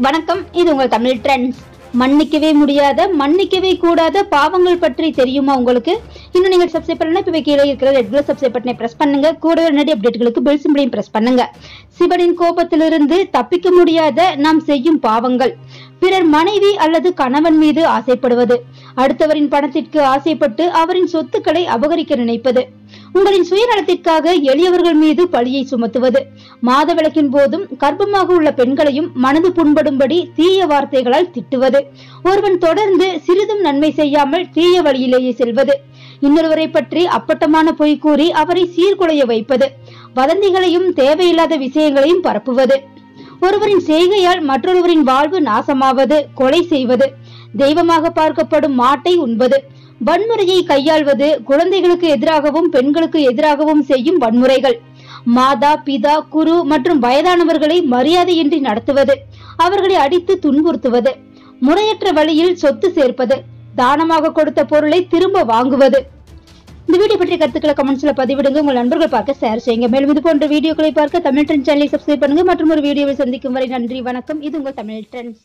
வணக்கம், இது உங்கள் தமிழ் ட்ரெண்ட்ஸ். மன்னிக்கவே முடியாத, மன்னிக்கவே கூடாத பாவங்கள் பற்றி தெரியுமா உங்களுக்கு? இன்னும் நீங்கள் சப்ஸ்கிரைப் பண்ணலாம். இப்ப கீழே இருக்கிற ரெட் கலர் சப்ஸ்கிரைப் பட்டனை பிரஸ் பண்ணுங்க. கூடவே உடனடி அப்டேட்களுக்கு பெல் சிம்பலையும் பிரஸ் பண்ணுங்க. சிவனின் கோபத்திலிருந்து தப்பிக்க முடியாத நாம் செய்யும் பாவங்கள்: பிறர் மனைவி அல்லது கணவன் மீது ஆசைப்படுவது, அடுத்தவரின் பணத்திற்கு ஆசைப்பட்டு அவரின் சொத்துக்களை அபகரிக்க நினைப்பது, உங்களின் சுயநலத்திற்காக எளியவர்கள் மீது பழியை சுமத்துவது, மாதவிலக்கின் போதும் கர்ப்பமாக உள்ள பெண்களையும் மனது புண்படும்படி தீய வார்த்தைகளால் திட்டுவது, ஒருவன் தொடர்ந்து சிறிதும் நன்மை செய்யாமல் தீய வழியிலேயே செல்வது, இன்னொருவரை பற்றி அப்பட்டமான பொய் கூறி அவரை சீர்குலைய வைப்பது, வதந்திகளையும் தேவையில்லாத விஷயங்களையும் பரப்புவது, ஒருவரின் செய்கையால் மற்றொருவரின் வாழ்வு நாசமாவது, கொலை செய்வது, தெய்வமாக பார்க்கப்படும் மாட்டை உண்பது, வன்முறையை கையாள்வது, குழந்தைகளுக்கு எதிராகவும் பெண்களுக்கு எதிராகவும் செய்யும் வன்முறைகள், மாதா பிதா குரு மற்றும் வயதானவர்களை மரியாதையின்றி நடத்துவது, அவர்களை அடித்து துன்புறுத்துவது, முறையற்ற வழியில் சொத்து சேர்ப்பது, தானமாக கொடுத்த பொருளை திரும்ப வாங்குவது. இந்த வீடியோ பற்றிய கருத்துக்களை கமெண்ட்ஸ்ல பதிவிடுங்க. உங்கள் நண்பர்கள் பார்க்க ஷேர் செய்யுங்க. மேலும் இது போன்ற வீடியோக்களை பார்க்க தமிழ் ட்ரெண்ட்ஸ் சேனலை சப்ஸ்கிரைப் பண்ணுங்க. மற்றும் ஒரு வீடியோவை சந்திக்கும் வரை நன்றி, வணக்கம். இது உங்கள் தமிழ் ட்ரெண்ட்ஸ்.